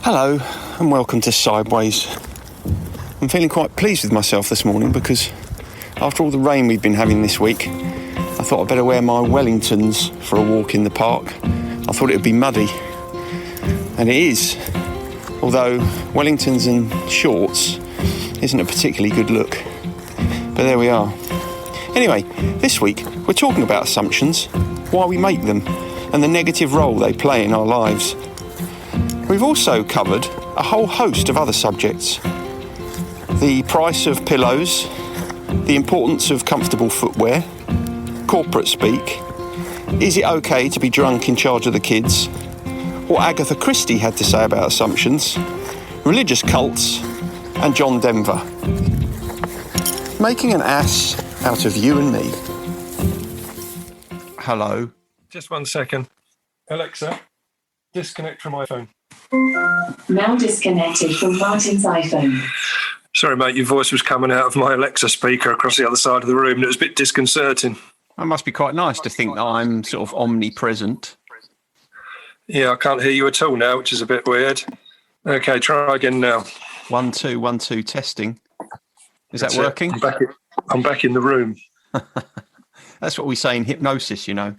Hello and welcome to Sideways. I'm feeling quite pleased with myself this morning because after all the rain we've been having this week, I thought I'd better wear my Wellingtons for a walk in the park. I thought it would be muddy, and it is, although Wellingtons and shorts isn't a particularly good look. But there we are. Anyway, this week we're talking about assumptions, why we make them, and the negative role they play in our lives. We've also covered a whole host of other subjects. The price of pillows, the importance of comfortable footwear, corporate speak, is it okay to be drunk in charge of the kids, what Agatha Christie had to say about assumptions, religious cults, and John Denver. Making an ass out of you and me. Hello. Just 1 second. Alexa, disconnect from iPhone. Now disconnected from Martin's iPhone. Sorry, mate, your voice was coming out of my Alexa speaker across the other side of the room, and it was a bit disconcerting. It must be quite nice to think that I'm sort of omnipresent. Yeah, I can't hear you at all now, which is a bit weird. Okay, try again now. 1 2 1 2 testing. Is That's that working? I'm back in the room. That's what we say in hypnosis, you know.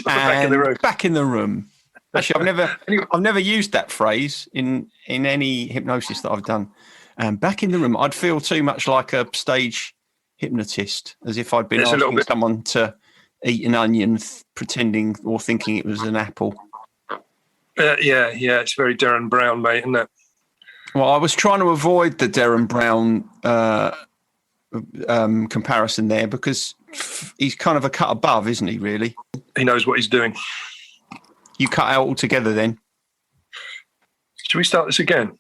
Back in the room. Back in the room. Actually, I've never used that phrase in any hypnosis that I've done. Back in the room. I'd feel too much like a stage hypnotist, as if I'd been asking someone to eat an onion, pretending or thinking it was an apple. Yeah, it's very Darren Brown, mate, isn't it? Well, I was trying to avoid the Darren Brown comparison there because he's kind of a cut above, isn't he, really? He knows what he's doing. You cut out altogether then? Should we start this again?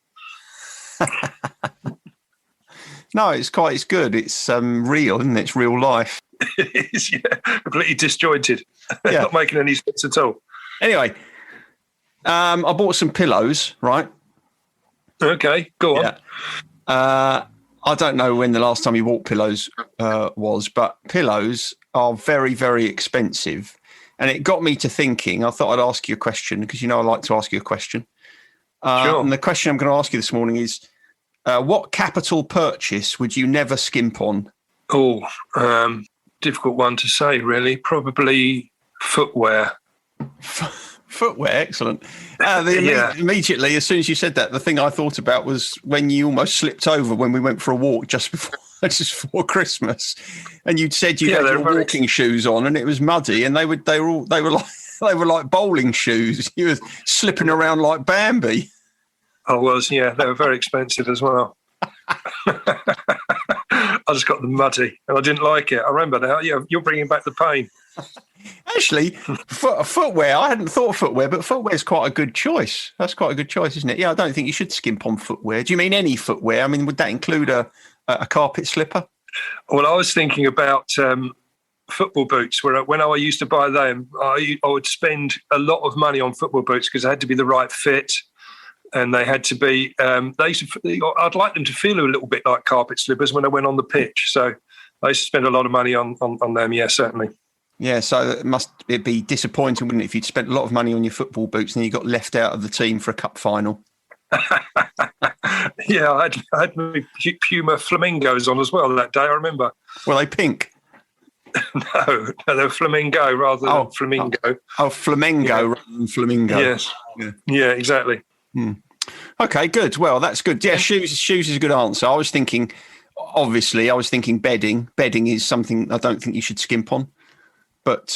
No, it's good. It's real, isn't it? It's real life. It is, yeah. Completely disjointed. Yeah. Not making any sense at all. Anyway, I bought some pillows, right? Okay, go on. Yeah. I don't know when the last time you bought pillows was, but pillows are very, very expensive. And it got me to thinking, I thought I'd ask you a question because, you know, I like to ask you a question. Sure. And the question I'm going to ask you this morning is, what capital purchase would you never skimp on? Oh, difficult one to say, really. Probably footwear. Footwear, excellent. Immediately, as soon as you said that, the thing I thought about was when you almost slipped over when we went for a walk just before Christmas, and you'd said you had your walking shoes on, and it was muddy, and they were like bowling shoes. You were slipping around like Bambi. I was, yeah. They were very expensive as well. I just got them muddy, and I didn't like it. I remember now. Yeah, you're bringing back the pain. Actually, footwear, I hadn't thought of footwear, but footwear is quite a good choice. That's quite a good choice, isn't it? Yeah, I don't think you should skimp on footwear. Do you mean any footwear? I mean, would that include a carpet slipper? Well, I was thinking about football boots. When I used to buy them, I would spend a lot of money on football boots because they had to be the right fit, and they had to be. I'd like them to feel a little bit like carpet slippers when I went on the pitch. So I used to spend a lot of money on them. Yeah, certainly. Yeah, so it'd be disappointing, wouldn't it, if you'd spent a lot of money on your football boots and you got left out of the team for a cup final? Yeah, I had my Puma Flamingos on as well that day, I remember. Were they pink? No, they were flamingo rather than flamingo. Flamengo rather than flamingo. Yes. Yeah, exactly. Okay, good. Well, that's good. Yeah, shoes is a good answer. I was thinking bedding. Bedding is something I don't think you should skimp on. But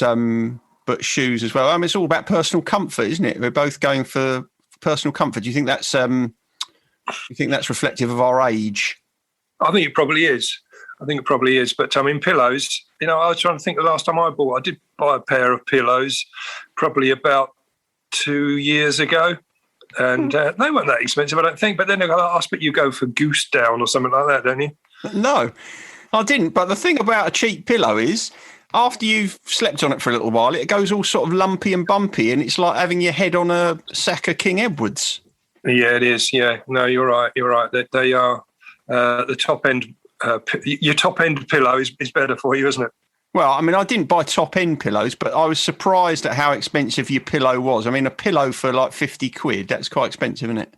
shoes as well. I mean, it's all about personal comfort, isn't it? We're both going for personal comfort. Do you think that's reflective of our age? I think it probably is. But I mean, pillows. You know, I was trying to think the last time I did buy a pair of pillows, probably about 2 years ago, and they weren't that expensive, I don't think. But then I expect you go for Goose Down or something like that, don't you? No, I didn't. But the thing about a cheap pillow is, after you've slept on it for a little while, it goes all sort of lumpy and bumpy, and it's like having your head on a sack of King Edwards. Yeah, it is. Yeah, no, you're right. They are the top end. Your top end pillow is better for you, isn't it? Well, I mean, I didn't buy top-end pillows, but I was surprised at how expensive your pillow was. I mean, a pillow for like 50 quid, that's quite expensive, isn't it?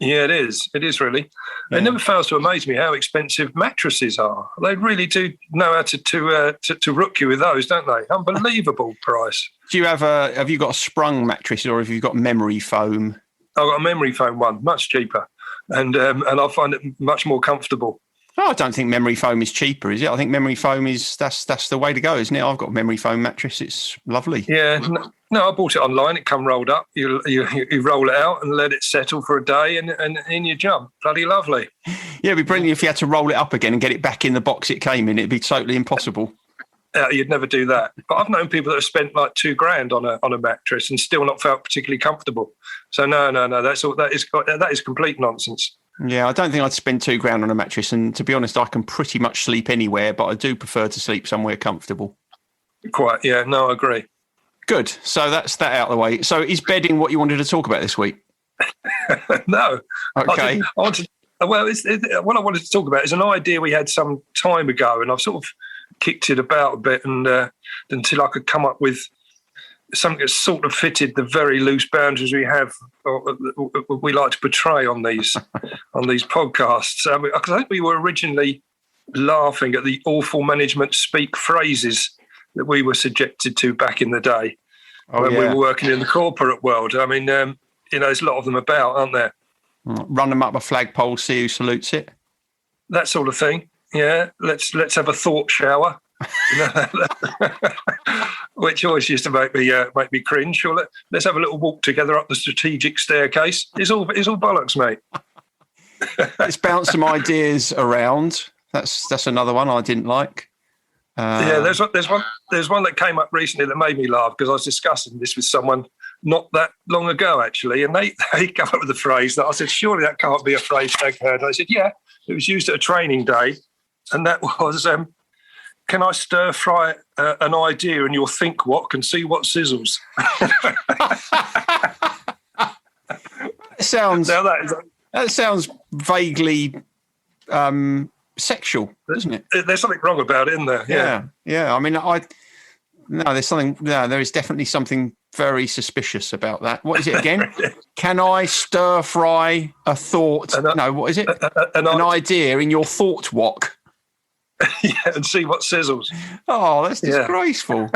Yeah, it is. It is really. Yeah. It never fails to amaze me how expensive mattresses are. They really do know how to rook you with those, don't they? Unbelievable price. Do you have you got a sprung mattress or have you got memory foam? I've got a memory foam one, much cheaper, and I find it much more comfortable. Oh, I don't think memory foam is cheaper, is it? I think memory foam that's the way to go, isn't it? I've got a memory foam mattress. It's lovely. Yeah, no, I bought it online. It come rolled up. You roll it out and let it settle for a day, and in you jump. Bloody lovely. Yeah, it'd be brilliant if you had to roll it up again and get it back in the box it came in. It'd be totally impossible. You'd never do that. But I've known people that have spent like $2,000 on a mattress and still not felt particularly comfortable. So no, that is complete nonsense. Yeah, I don't think I'd spend $2,000 on a mattress. And to be honest, I can pretty much sleep anywhere, but I do prefer to sleep somewhere comfortable. Quite, yeah. No, I agree. Good. So that's that out of the way. So is bedding what you wanted to talk about this week? No. Okay. What I wanted to talk about is an idea we had some time ago, and I've sort of kicked it about a bit and until I could come up with something that sort of fitted the very loose boundaries we have, or we like to portray on these podcasts. Because I think we were originally laughing at the awful management speak phrases that we were subjected to back in the day when we were working in the corporate world. I mean, there's a lot of them about, aren't there? Run them up a flagpole, see who salutes it. That sort of thing. Yeah, let's have a thought shower. Which always used to make me cringe. Or let's have a little walk together up the strategic staircase. It's all bollocks, mate. Let's bounce some ideas around. That's another one I didn't like. Yeah, there's one that came up recently that made me laugh because I was discussing this with someone not that long ago actually, and they came up with the phrase that I said, surely that can't be a phrase they've heard. And I said, yeah, it was used at a training day, and that was, can I stir fry an idea in your think wok and see what sizzles? That sounds vaguely sexual, doesn't it? There's something wrong about it, isn't there? Yeah. I mean, there is definitely something very suspicious about that. What is it again? Can I stir fry a thought? What is it? An idea in your thought wok. Yeah, and see what sizzles. Oh, that's disgraceful.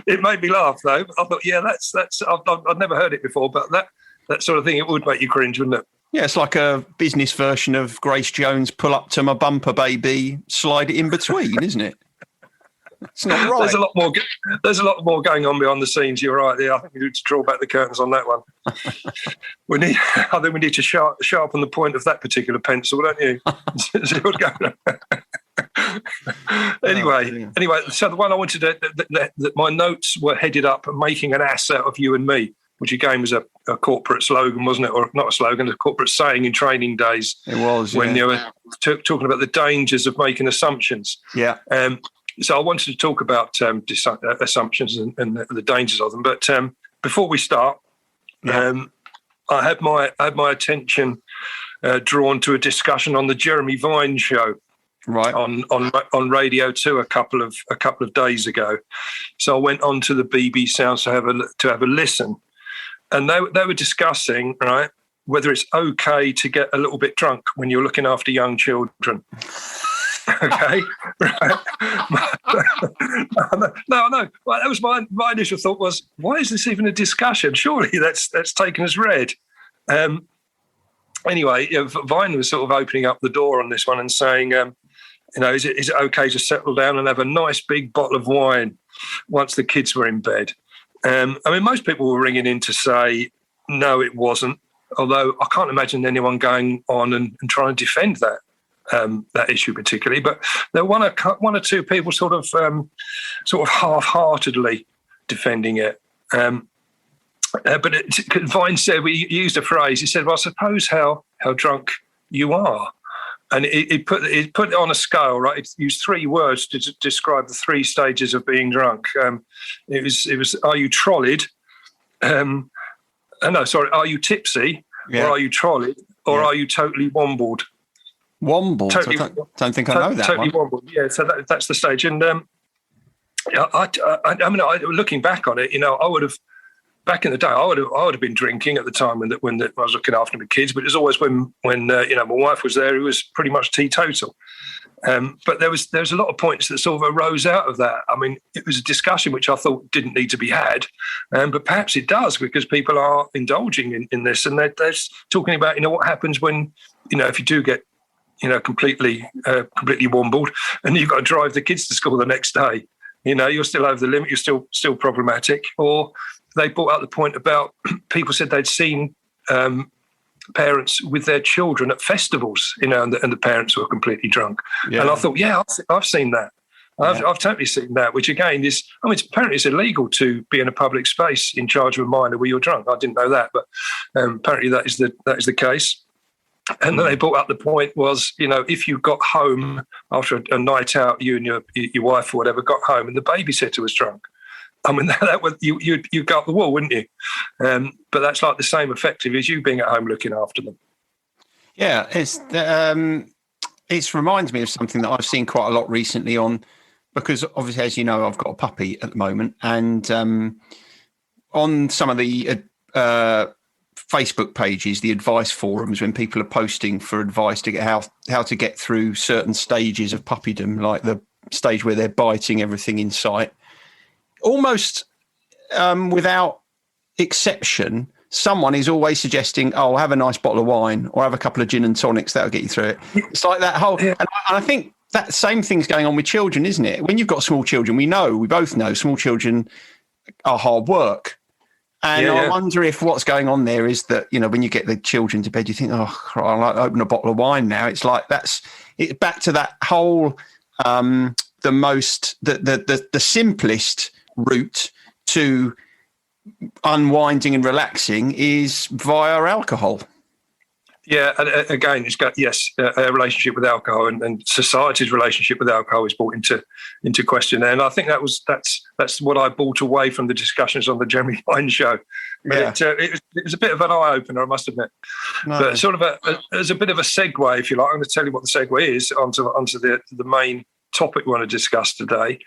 It made me laugh though. I thought, yeah, that's. I've never heard it before, but that sort of thing, it would make you cringe, wouldn't it? Yeah, it's like a business version of Grace Jones' "Pull up to my bumper, baby, slide it in between," isn't it? It's not right. There's a lot more going on behind the scenes. You're right there. I think we need to draw back the curtains on that one. I think we need to sharpen the point of that particular pencil, don't you? See what's going on. Anyway, so the one I wanted that my notes were headed up making an ass out of you and me, which again was a corporate slogan, wasn't it? Or not a slogan, a corporate saying in training days. It was, when you were talking about the dangers of making assumptions. Yeah. So I wanted to talk about assumptions and the dangers of them. But before we start, I had my attention drawn to a discussion on the Jeremy Vine show, right, on Radio 2 a couple of days ago. So I went on to the BB Sounds to have a listen, and they were discussing, right, whether it's okay to get a little bit drunk when you're looking after young children. Okay, right. No. Well, that was my initial thought was, why is this even a discussion? Surely that's taken as read. Anyway, Vine was sort of opening up the door on this one and saying, is it okay to settle down and have a nice big bottle of wine once the kids were in bed? I mean, most people were ringing in to say, no, it wasn't. Although I can't imagine anyone going on and trying to defend that issue particularly. But there were one or two people sort of half-heartedly defending it. But Vine said, we used a phrase. He said, "Well, I suppose how drunk you are," and it put it on a scale, right? It used three words to describe the three stages of being drunk. It was, are you trolleyed? Are you tipsy? Yeah. Or are you trolleyed? Or are you totally wombled? Womble. Totally, I don't think I know that totally one. Womble. Yeah, so that's the stage. And looking back on it, I would have. Back in the day, I would have been drinking at the time when I was looking after my kids. But it was always when my wife was there, it was pretty much teetotal. But there was a lot of points that sort of arose out of that. I mean, it was a discussion which I thought didn't need to be had, but perhaps it does, because people are indulging in this, and they're talking about what happens when if you do get completely wombled and you've got to drive the kids to school the next day. You're still over the limit. You're still problematic. Or they brought up the point about people said they'd seen parents with their children at festivals, and the parents were completely drunk. Yeah. And I thought, I've seen that. I've totally seen that, which again is, apparently it's illegal to be in a public space in charge of a minor where you're drunk. I didn't know that, but apparently that is the case. And then they brought up the point was, if you got home after a night out, you and your wife or whatever got home, and the babysitter was drunk, that was you'd go up the wall, wouldn't you? But that's like the same effective as you being at home looking after them. Yeah, it reminds me of something that I've seen quite a lot recently because obviously, as you know, I've got a puppy at the moment, and on some of the Facebook pages, the advice forums, when people are posting for advice to get how to get through certain stages of puppydom, like the stage where they're biting everything in sight. Almost without exception, someone is always suggesting, "Oh, have a nice bottle of wine or have a couple of gin and tonics. That'll get you through it." It's like that whole, and I think that same thing's going on with children, isn't it? When you've got small children, we both know small children are hard work. And I wonder if what's going on there is that, when you get the children to bed, you think, "Oh, I'd like to open a bottle of wine now." It's like it's back to that whole the simplest route to unwinding and relaxing is via alcohol. Yeah, and again, it's got a relationship with alcohol, and society's relationship with alcohol is brought into question there. And I think that's what I brought away from the discussions on the Jeremy Vine show. But it was a bit of an eye opener, I must admit. No. But sort of as a bit of a segue, if you like, I'm going to tell you what the segue is onto the main topic we want to discuss today,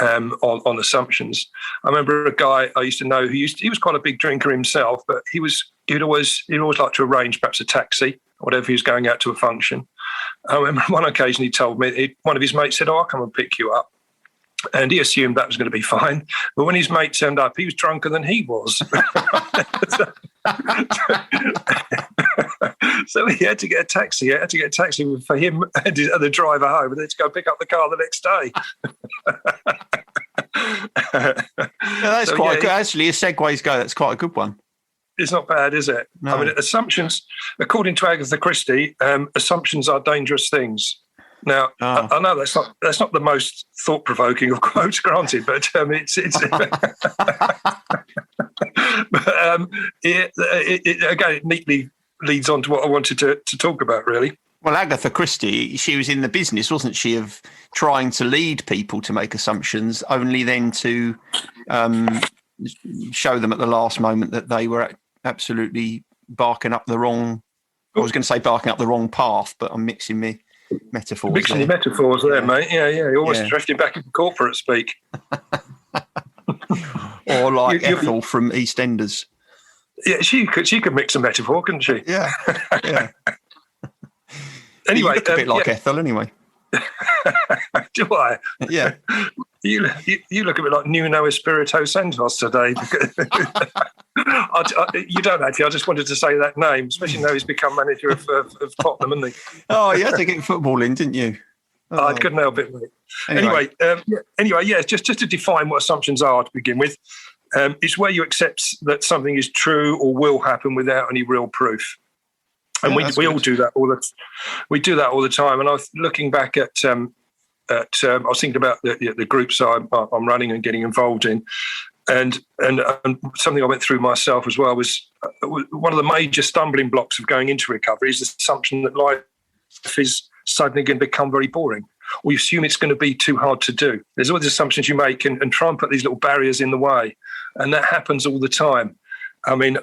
on assumptions. I remember a guy I used to know he was quite a big drinker himself, but he'd always like to arrange perhaps a taxi or whatever he was going out to a function. I remember one occasion he told me one of his mates said, "Oh, I'll come and pick you up." And he assumed that was going to be fine. But when his mate turned up, he was drunker than he was. So he had to get a taxi. He had to get a taxi for him and the driver home, and then to go pick up the car the next day. That's quite good. Actually, as segues go, that's quite a good one. It's not bad, is it? No. Assumptions, according to Agatha Christie, assumptions are dangerous things. Now, I know that's not the most thought-provoking of quotes, granted, but it's but it neatly leads on to what I wanted to talk about, really. Well, Agatha Christie, she was in the business, wasn't she, of trying to lead people to make assumptions, only then to show them at the last moment that they were absolutely barking up the wrong. I was going to say barking up the wrong path, but I'm mixing me metaphors. Mixing your metaphors there, mate. Yeah. You're almost drifting back into corporate speak. Or like Ethel from EastEnders. Yeah, she could mix a metaphor, couldn't she? Yeah. Anyway, you look a bit like Ethel, anyway. Do I? Yeah. You look a bit like Nuno Espirito Santos today. You don't actually. I just wanted to say that name, especially now he's become manager of Tottenham, hasn't he? Oh, you had to get football in, didn't you? Oh. I couldn't help it, mate. Anyway, just to define what assumptions are to begin with, it's where you accept that something is true or will happen without any real proof. And we all do that we do that all the time. And I was looking back at I was thinking about the groups I'm running and getting involved in, and something I went through myself as well was one of the major stumbling blocks of going into recovery is the assumption that life is suddenly going to become very boring, or you assume it's going to be too hard to do. There's all these assumptions you make and try and put these little barriers in the way, and that happens all the time. I mean,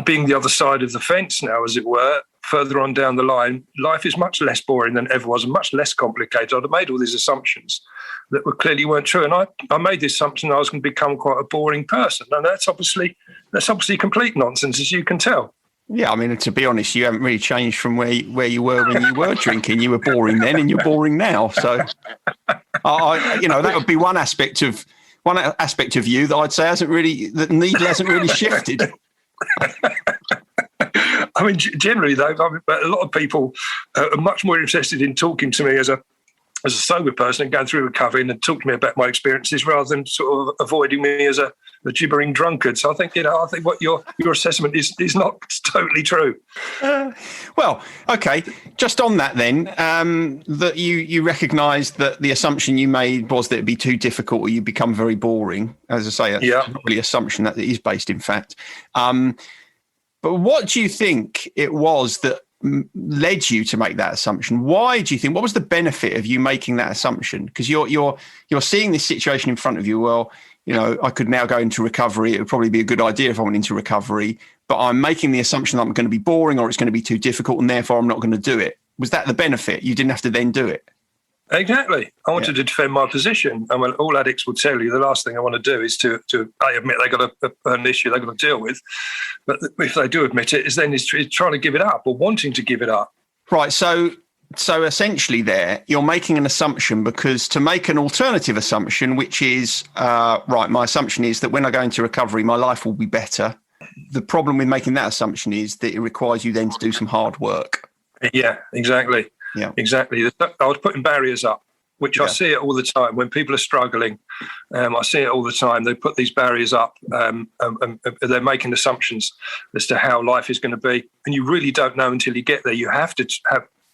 being the other side of the fence now, as it were, further on down the line, life is much less boring than it ever was and much less complicated. I'd have made all these assumptions that clearly weren't true. And I made the assumption I was going to become quite a boring person. And that's obviously complete nonsense, as you can tell. Yeah, I mean, to be honest, you haven't really changed from where you were when you were drinking. You were boring then and you're boring now. So, that would be one aspect of you that I'd say the needle hasn't really shifted. I mean, generally, though, a lot of people are much more interested in talking to me as a sober person and going through recovery and talk to me about my experiences rather than sort of avoiding me as a gibbering drunkard. So I think what your assessment is not totally true. Well, okay. Just on that then, that you recognised that the assumption you made was that it'd be too difficult or you become very boring. As I say, that's not really an assumption, that it is based in fact. But what do you think it was that led you to make that assumption? Why do you think? What was the benefit of you making that assumption? Because you're seeing this situation in front of you. Well, I could now go into recovery. It would probably be a good idea if I went into recovery, but I'm making the assumption that I'm going to be boring or it's going to be too difficult and therefore I'm not going to do it. Was that the benefit? You didn't have to then do it. Exactly. I wanted to defend my position. And when all addicts will tell you, the last thing I want to do is to admit they've got an issue they've got to deal with. But if they do admit it, it's trying to give it up or wanting to give it up. Right. So essentially there, you're making an assumption because to make an alternative assumption, which is, my assumption is that when I go into recovery, my life will be better. The problem with making that assumption is that it requires you then to do some hard work. Yeah, exactly. Yeah, exactly. I was putting barriers up, which I see it all the time when people are struggling. I see it all the time. They put these barriers up and they're making assumptions as to how life is going to be. And you really don't know until you get there. You have to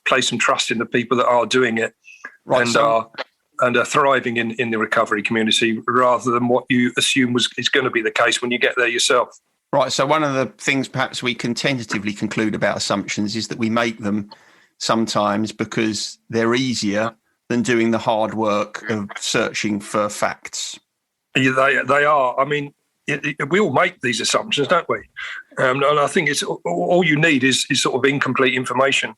place some trust in the people that are doing it and are thriving in the recovery community rather than what you assume is going to be the case when you get there yourself. Right. So one of the things perhaps we can tentatively conclude about assumptions is that we make them sometimes because they're easier than doing the hard work of searching for facts. Yeah, they are. I mean, we all make these assumptions, don't we? And I think it's all you need is sort of incomplete information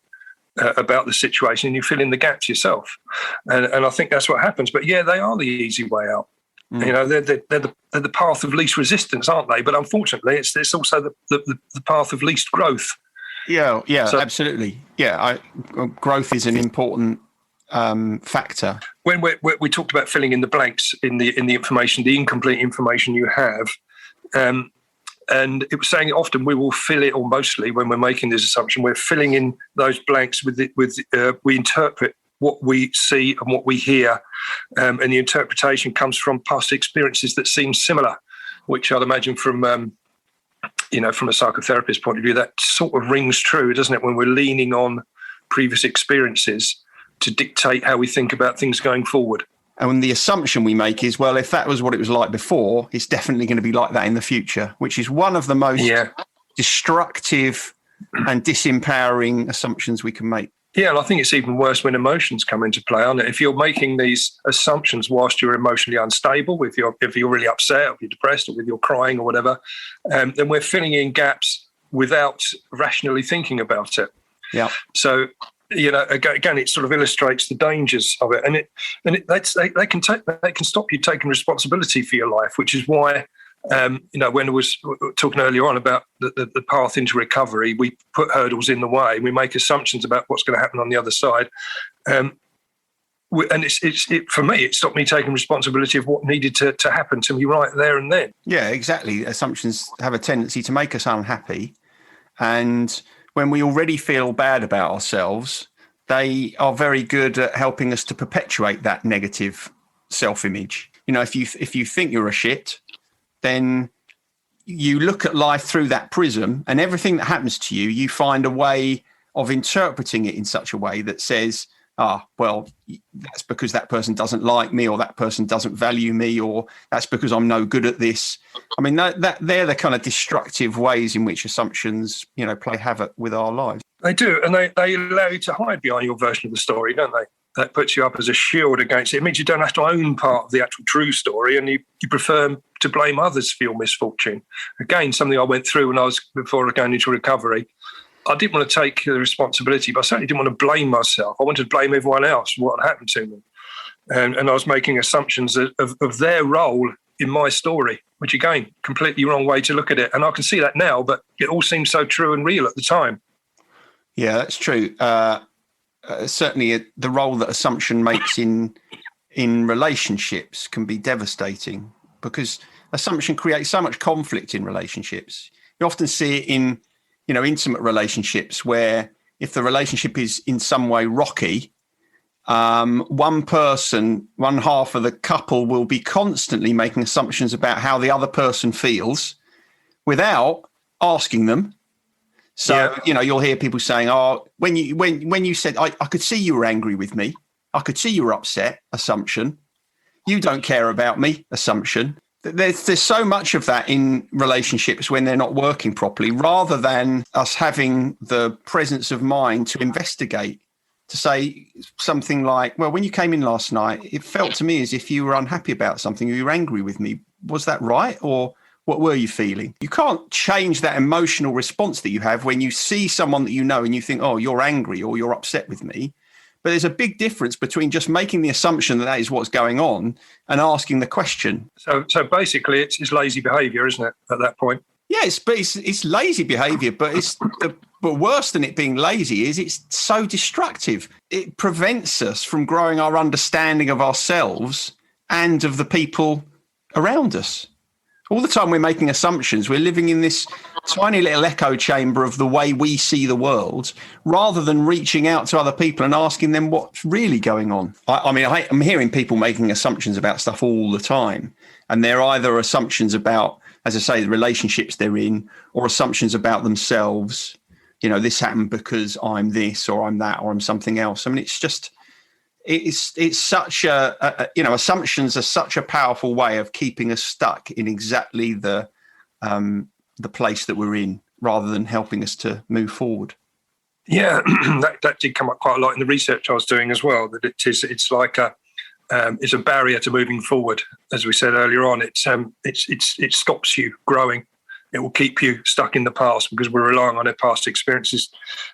about the situation, and you fill in the gaps yourself. And I think that's what happens. But yeah, they are the easy way out. Mm. They're the path of least resistance, aren't they? But unfortunately, it's also the path of least growth. Yeah, so, absolutely. Yeah, growth is an important factor. When we talked about filling in the blanks in the information, the incomplete information you have, and it was saying often we will fill it, or mostly when we're making this assumption, we're filling in those blanks we interpret what we see and what we hear, and the interpretation comes from past experiences that seem similar, which I'd imagine from a psychotherapist's point of view, that sort of rings true, doesn't it, when we're leaning on previous experiences to dictate how we think about things going forward. And the assumption we make is, well, if that was what it was like before, it's definitely going to be like that in the future, which is one of the most destructive and disempowering assumptions we can make. Yeah, and I think it's even worse when emotions come into play, aren't it? If you're making these assumptions whilst you're emotionally unstable, if you're really upset, or if you're depressed, or if you're crying or whatever, then we're filling in gaps without rationally thinking about it. Yeah. So, again, it sort of illustrates the dangers of it, and they can stop you taking responsibility for your life, which is why. When I was talking earlier on about the path into recovery, we put hurdles in the way. We make assumptions about what's going to happen on the other side. And for me, it stopped me taking responsibility of what needed to happen to me right there and then. Yeah, exactly. Assumptions have a tendency to make us unhappy. And when we already feel bad about ourselves, they are very good at helping us to perpetuate that negative self-image. If you think you're a shit, then you look at life through that prism, and everything that happens to you, you find a way of interpreting it in such a way that says, that's because that person doesn't like me, or that person doesn't value me, or that's because I'm no good at this. I mean, that they're the kind of destructive ways in which assumptions, play havoc with our lives. They do, and they allow you to hide behind your version of the story, don't they? that puts you up as a shield against it. It means you don't have to own part of the actual true story, and you prefer to blame others for your misfortune. Again, something I went through before going into recovery. I didn't want to take the responsibility, but I certainly didn't want to blame myself. I wanted to blame everyone else for what had happened to me. And I was making assumptions of their role in my story, which again, completely wrong way to look at it. And I can see that now, but it all seems so true and real at the time. Yeah, that's true. Certainly the role that assumption makes in relationships can be devastating, because assumption creates so much conflict in relationships. You often see it in, intimate relationships where if the relationship is in some way rocky, one half of the couple will be constantly making assumptions about how the other person feels without asking them. So, you'll hear people saying, oh, when you said, I could see you were angry with me. I could see you were upset, assumption. You don't care about me, assumption. There's so much of that in relationships when they're not working properly, rather than us having the presence of mind to investigate, to say something like, well, when you came in last night, it felt to me as if you were unhappy about something, you were angry with me. Was that right? Or what were you feeling? You can't change that emotional response that you have when you see someone that you know and you think, oh, you're angry or you're upset with me. But there's a big difference between just making the assumption that is what's going on and asking the question. So basically, it's lazy behaviour, isn't it, at that point? Yeah, it's lazy behaviour, but but worse than it being lazy is it's so destructive. It prevents us from growing our understanding of ourselves and of the people around us. All the time we're making assumptions. We're living in this tiny little echo chamber of the way we see the world, rather than reaching out to other people and asking them what's really going on. I'm hearing people making assumptions about stuff all the time. And they're either assumptions about, as I say, the relationships they're in, or assumptions about themselves. This happened because I'm this or I'm that or I'm something else. I mean, it's just... It's such assumptions are such a powerful way of keeping us stuck in exactly the place that we're in, rather than helping us to move forward. Yeah, that did come up quite a lot in the research I was doing as well. That it's like it's a barrier to moving forward. As we said earlier on, it stops you growing. It will keep you stuck in the past because we're relying on our past experiences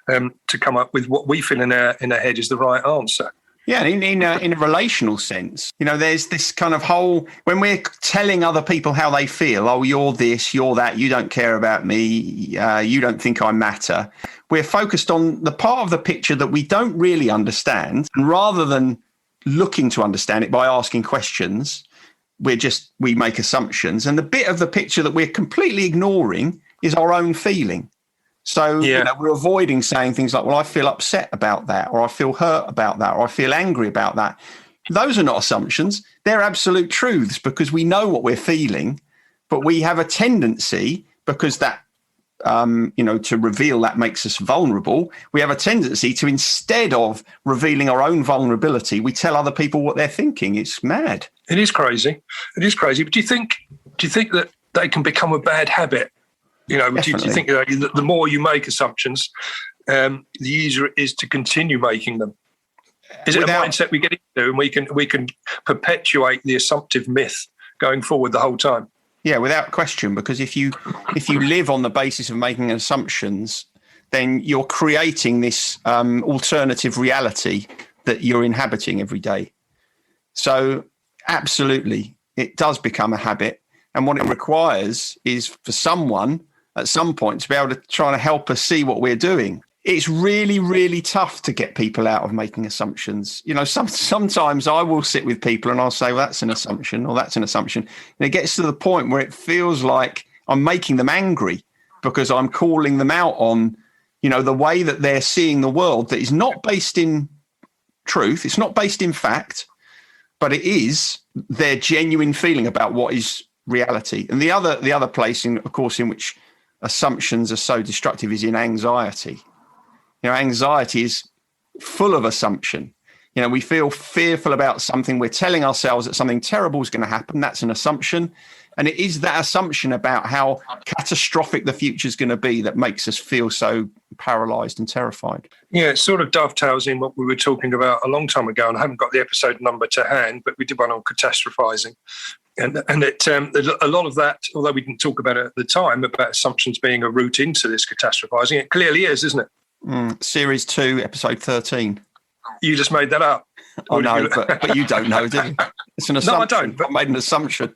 to come up with what we feel in our head is the right answer. Yeah, in a relational sense, there's this kind of whole, when we're telling other people how they feel, oh, you're this, you're that, you don't care about me, you don't think I matter. We're focused on the part of the picture that we don't really understand. And rather than looking to understand it by asking questions, we make assumptions. And the bit of the picture that we're completely ignoring is our own feeling. So we're avoiding saying things like, well, I feel upset about that, or I feel hurt about that, or I feel angry about that. Those are not assumptions. They're absolute truths, because we know what we're feeling, but we have a tendency, because that, to reveal that makes us vulnerable. We have a tendency to, instead of revealing our own vulnerability, we tell other people what they're thinking. It's mad. It is crazy. But do you think that they can become a bad habit? Do you think that the more you make assumptions, the easier it is to continue making them? Is it a mindset we get into, and we can perpetuate the assumptive myth going forward the whole time? Yeah, without question, because if you live on the basis of making assumptions, then you're creating this alternative reality that you're inhabiting every day. So absolutely, it does become a habit. And what it requires is for someone at some point to be able to try to help us see what we're doing. It's really, really tough to get people out of making assumptions. Sometimes I will sit with people and I'll say, well, that's an assumption, or that's an assumption. And it gets to the point where it feels like I'm making them angry, because I'm calling them out on, the way that they're seeing the world, that is not based in truth. It's not based in fact, but it is their genuine feeling about what is reality. And the other place, in which assumptions are so destructive is in anxiety. Anxiety is full of assumption. You know, we feel fearful about something. We're telling ourselves that something terrible is going to happen. That's an assumption. And it is that assumption about how catastrophic the future is going to be that makes us feel so paralyzed and terrified. Yeah, it sort of dovetails in what we were talking about a long time ago, and I haven't got the episode number to hand, but we did one on catastrophizing. And a lot of that, although we didn't talk about it at the time, about assumptions being a route into this catastrophizing, it clearly is, isn't it? Series 2, episode 13. You just made that up. I know, but you don't know, do you? It's an assumption. No, I don't. I made an assumption.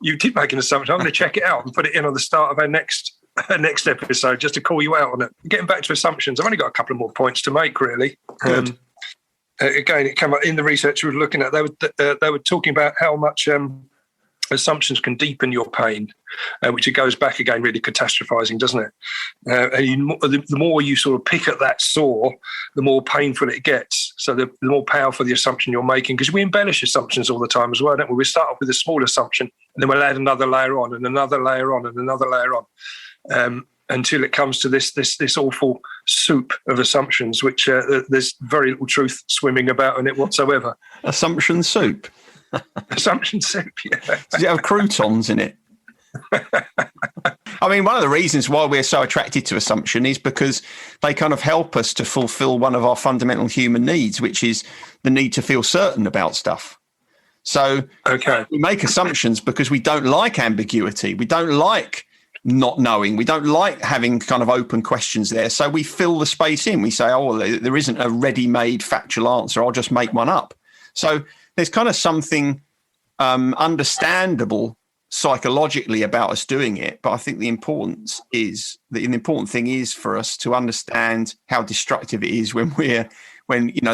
You did make an assumption. I'm going to check it out and put it in on the start of our next episode just to call you out on it. Getting back to assumptions, I've only got a couple of more points to make, really. Good. Again, it came up in the research we were looking at. They were talking about how much assumptions can deepen your pain, which it goes back again, really catastrophizing, doesn't it? And the more you sort of pick at that sore, the more painful it gets. So the more powerful the assumption you're making, because we embellish assumptions all the time as well, don't we? We start off with a small assumption, and then we'll add another layer on, and another layer on, and another layer on, until it comes to this awful soup of assumptions, which there's very little truth swimming about in it whatsoever. Assumption soup. Assumption soup, yeah. Does it have croutons in it? I mean, one of the reasons why we're so attracted to assumption is because they kind of help us to fulfill one of our fundamental human needs, which is the need to feel certain about stuff. So we make assumptions because we don't like ambiguity. We don't like not knowing. We don't like having kind of open questions there. So we fill the space in. We say, oh, well, there isn't a ready-made factual answer. I'll just make one up. So there's kind of something understandable psychologically about us doing it, but I think the important thing is for us to understand how destructive it is when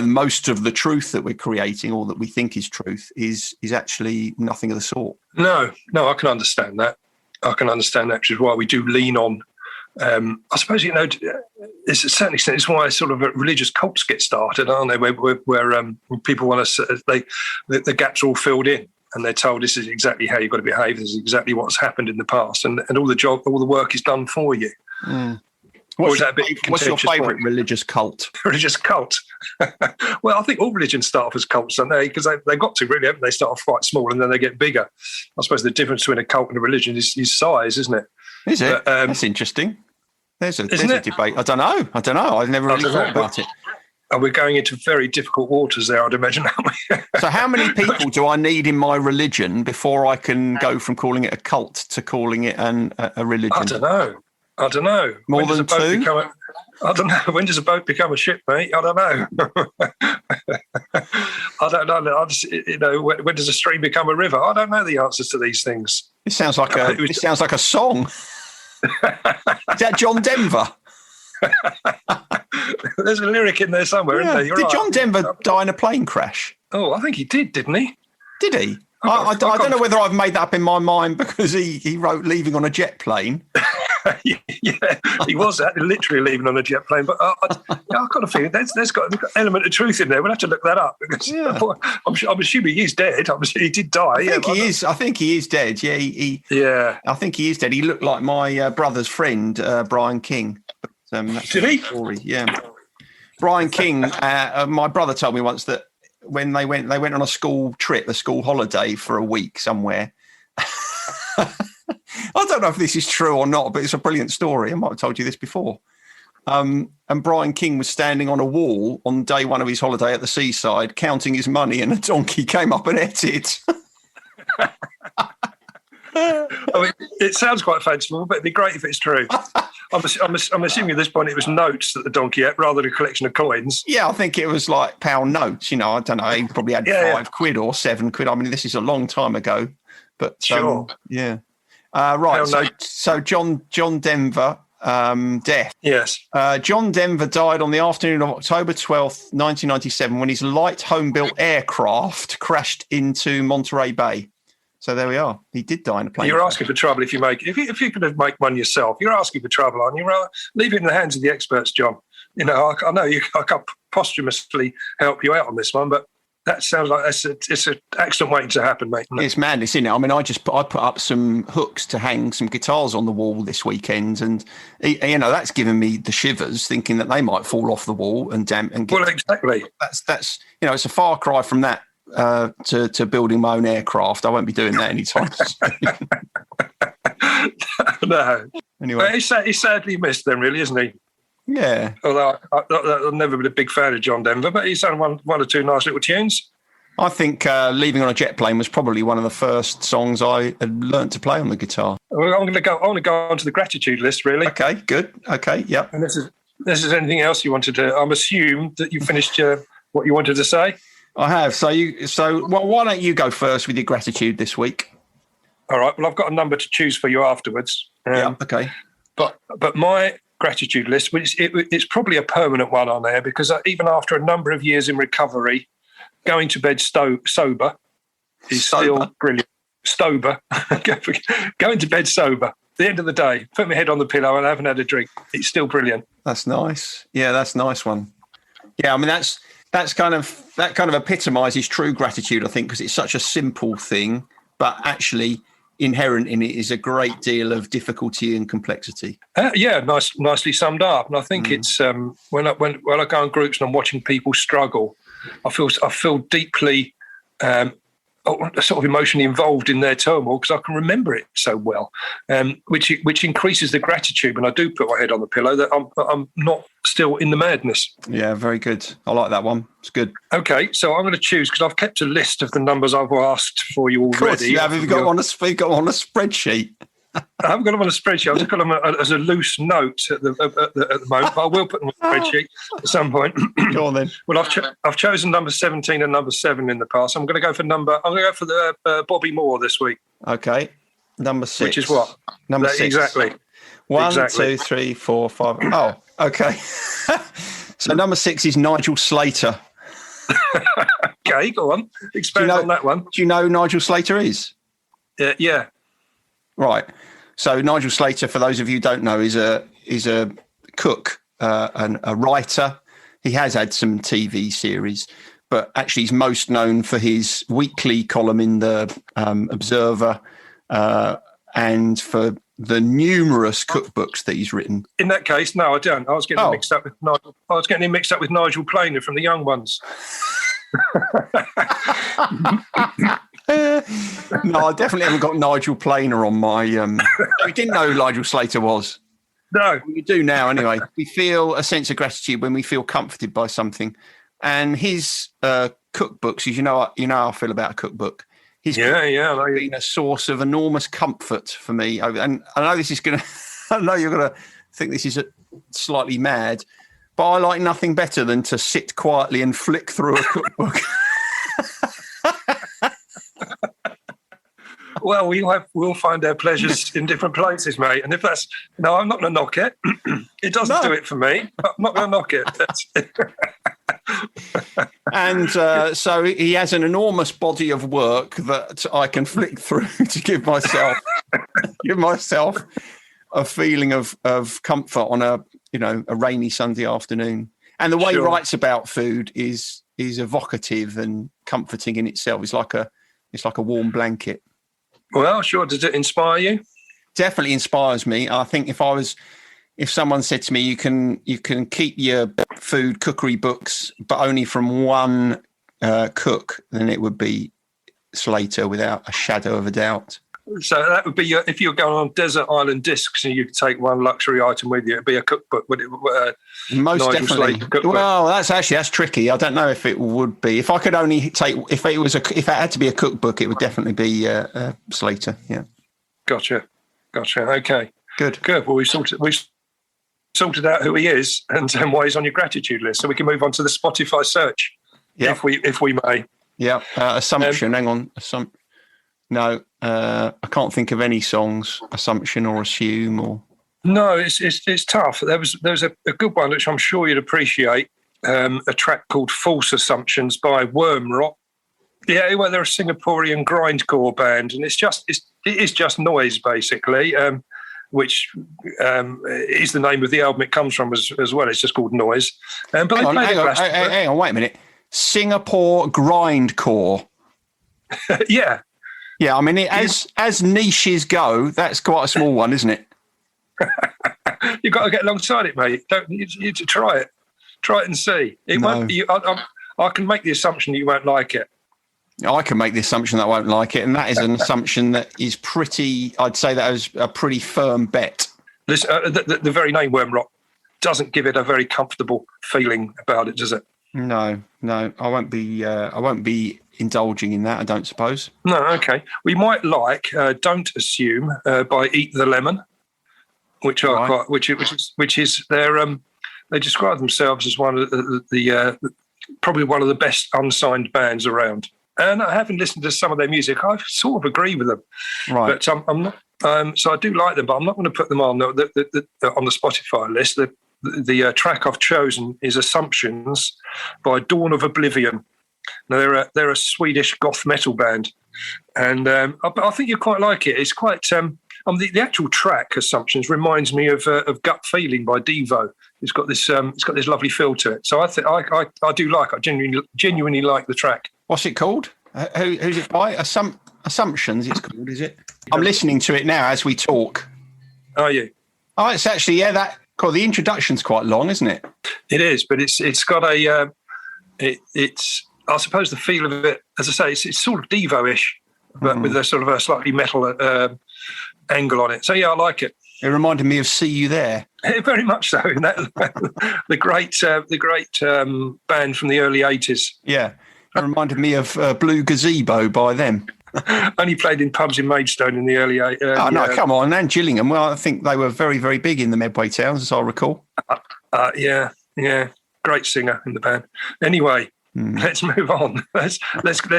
most of the truth that we're creating or that we think is truth is actually nothing of the sort. No, I can understand that. I can understand that, which is why we do lean on. I suppose, it's a certain extent, it's why sort of religious cults get started, aren't they? Where people want to, the gaps are all filled in, and they're told this is exactly how you've got to behave. This is exactly what's happened in the past, and all the work is done for you. Mm. What's your favourite religious cult? Religious cult? Well, I think all religions start off as cults, don't they? Because they've got to, really, haven't they? Start off quite small and then they get bigger. I suppose the difference between a cult and a religion is size, isn't it? Is it? That's interesting. There's a debate. I don't know. I've never really thought about it. And we're going into very difficult waters there, I'd imagine, aren't we? So how many people do I need in my religion before I can go from calling it a cult to calling it a religion? I don't know. More than two? I don't know. When does a boat become a ship, mate? I don't know. I don't know. When does a stream become a river? I don't know the answers to these things. It sounds like a song. Is that John Denver? There's a lyric in there somewhere, isn't there? Did John Denver die in a plane crash? Oh, I think he did, didn't he? Did he? I don't know whether I've made that up in my mind because he wrote Leaving on a Jet Plane. Yeah, he was literally leaving on a jet plane, but I kind of feel there's got an element of truth in there. We'll have to look that up because I'm assuming he's dead. I'm assuming he did die. I think he is dead. Yeah, I think he is dead. He looked like my brother's friend, Brian King. Did he? Story. Yeah, Brian King. My brother told me once that when they went on a school trip, a school holiday for a week somewhere. I don't know if this is true or not, but it's a brilliant story. I might have told you this before. And Brian King was standing on a wall on day one of his holiday at the seaside, counting his money, and a donkey came up and ate it. I mean, it sounds quite fanciful, but it'd be great if it's true. I'm assuming at this point it was notes that the donkey ate rather than a collection of coins. Yeah, I think it was like pound notes. I don't know. He probably had £5 or £7. I mean, this is a long time ago. But sure. Yeah. Right. So John Denver, death. Yes. John Denver died on the afternoon of October 12th, 1997, when his light home-built aircraft crashed into Monterey Bay. So there we are. He did die in a plane. You're asking for trouble if you could make one yourself. You're asking for trouble, aren't you? Leave it in the hands of the experts, John. I know I can't posthumously help you out on this one, but That sounds like it's an accident waiting to happen, mate. It's madness, isn't it? I mean, I put up some hooks to hang some guitars on the wall this weekend, and that's given me the shivers, thinking that they might fall off the wall and damp and get. Well, exactly. That's it's a far cry from that to building my own aircraft. I won't be doing that anytime soon. No. Anyway, but he's sadly missed then, really, isn't he? Yeah. Although I've never been a big fan of John Denver, but he's done one or two nice little tunes. I think Leaving on a Jet Plane was probably one of the first songs I had learnt to play on the guitar. Well, I want to go on to the gratitude list, really. Okay, good. Okay, yep. And this is anything else you wanted to? I'm assumed that you finished what you wanted to say. I have. So why don't you go first with your gratitude this week? All right. Well, I've got a number to choose for you afterwards. Yeah. Okay. But my gratitude list, which it's probably a permanent one on there, because even after a number of years in recovery, going to bed sober is still brilliant. Sober, going to bed sober. At the end of the day, put my head on the pillow and I haven't had a drink. It's still brilliant. That's nice. Yeah, that's a nice one. Yeah, I mean that kind of epitomises true gratitude, I think, because it's such a simple thing, but actually inherent in it is a great deal of difficulty and complexity. Nicely summed up. And I think it's when I go in groups and I'm watching people struggle, I feel deeply sort of emotionally involved in their turmoil because I can remember it so well, which increases the gratitude when I do put my head on the pillow that I'm not still in the madness. Yeah, very good. I like that one. It's good. Okay, so I'm going to choose because I've kept a list of the numbers I've asked for you already. Of course you have. You've got on a spreadsheet. I haven't got them on a spreadsheet. I've just got them as a loose note at the moment, but I will put them on a spreadsheet at some point. Go on then. Well, I've chosen number 17 and number 7 in the past. I'm going to go for the Bobby Moore this week. Okay, number 6. Which is what? Number 6. Exactly. 1, 2, 3, 4, 5. Oh, okay. So number 6 is Nigel Slater. Okay, go on. Expand on that one. Do you know who Nigel Slater is? Yeah. Right. So Nigel Slater, for those of you who don't know, is a cook and a writer. He has had some TV series, but actually he's most known for his weekly column in the Observer and for the numerous cookbooks that he's written. In that case, no, I don't. I was getting mixed up with Nigel. I was getting him mixed up with Nigel Planer from the Young Ones. No, I definitely haven't got Nigel Planer on my. We didn't know who Nigel Slater was. No, we do now. Anyway, we feel a sense of gratitude when we feel comforted by something, and his cookbooks. As you know how I feel about a cookbook. His cookbook been a source of enormous comfort for me. And I know this is going to. I know you're going to think this is slightly mad, but I like nothing better than to sit quietly and flick through a cookbook. Well, we'll find our pleasures in different places, mate. And if that's I'm not going to knock it. It doesn't do it for me. I'm not going to knock it. That's it. And so he has an enormous body of work that I can flick through to give myself a feeling of comfort on a rainy Sunday afternoon. And the way he writes about food is evocative and comforting in itself. It's like a warm blanket. Well, sure. Does it inspire you? Definitely inspires me. I think if someone said to me, you can keep your food cookery books, but only from one cook, then it would be Slater without a shadow of a doubt. So that would be if you're going on desert island discs and you could take one luxury item with you, it'd be a cookbook, would it? Most Nigel definitely. Well, that's tricky. I don't know if it would be. If I could only take, if it had to be a cookbook, it would definitely be Slater. Yeah. Gotcha. Okay. Good. Well, we sorted out who he is and why he's on your gratitude list, so we can move on to the Spotify search. Yeah. If we may. Yeah. Assumption. Hang on. No, I can't think of any songs. Assumption or Assume or. No, it's tough. There was a good one which I'm sure you'd appreciate. A track called "False Assumptions" by Wormrot. Yeah, well, they're a Singaporean grindcore band, and it is just noise basically, which is the name of the album it comes from as well. It's just called Noise. But hang on, wait a minute. Singapore grindcore. Yeah. Yeah, I mean, as niches go, that's quite a small one, isn't it? You've got to get alongside it, mate. Don't you to try it. Try it and see. It No. won't. I can make the assumption that you won't like it. I can make the assumption that I won't like it, and that is an assumption that is pretty. I'd say that is a pretty firm bet. This, the very name worm rock doesn't give it a very comfortable feeling about it, does it? No, I won't be indulging in that. I don't suppose. No, okay. We might like "Don't Assume" by Eat the Lemon, which are Right. which is their they describe themselves as one of the probably one of the best unsigned bands around. And having listened to some of their music, I sort of agree with them. Right. But I'm not. So I do like them, but I'm not going to put them on on the Spotify list. The track I've chosen is "Assumptions" by Dawn of Oblivion. Now they're a Swedish goth metal band, and I think you quite like it. It's quite the actual track "Assumptions" reminds me of "Gut Feeling" by Devo. It's got this lovely feel to it. So I think I do like. I genuinely like the track. What's it called? Who's it by? Assumptions. It's called, is it? I'm listening to it now as we talk. Are you? Oh, it's actually the introduction's quite long, isn't it? It is, but it's got a it's I suppose the feel of it, as I say, it's sort of Devo-ish, but with a sort of a slightly metal angle on it. So yeah, I like it. It reminded me of "See You There." Very much so. In that the great band from the early '80s. Yeah, it reminded me of "Blue Gazebo" by them. Only played in pubs in Maidstone in the early '80s. Oh no, come on, and Gillingham. Well, I think they were very, very big in the Medway towns, as I recall. Yeah, great singer in the band. Anyway, let's move on. Let's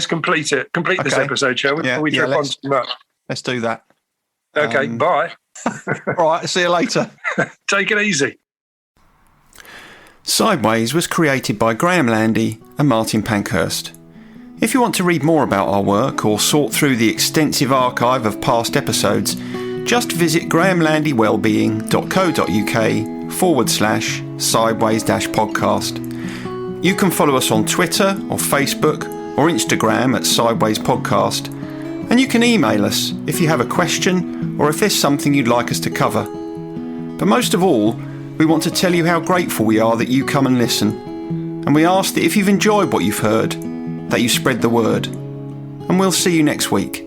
complete it. Complete this episode, shall we? Before we trip on too much. Let's do that. Okay, bye. All right, see you later. Take it easy. Sideways was created by Graham Landy and Martin Pankhurst. If you want to read more about our work or sort through the extensive archive of past episodes, just visit grahamlandy-wellbeing.co.uk/sideways-podcast. You can follow us on Twitter or Facebook or Instagram at Sideways Podcast, and you can email us if you have a question or if there's something you'd like us to cover. But most of all, we want to tell you how grateful we are that you come and listen, and we ask that if you've enjoyed what you've heard, that you spread the word. And we'll see you next week.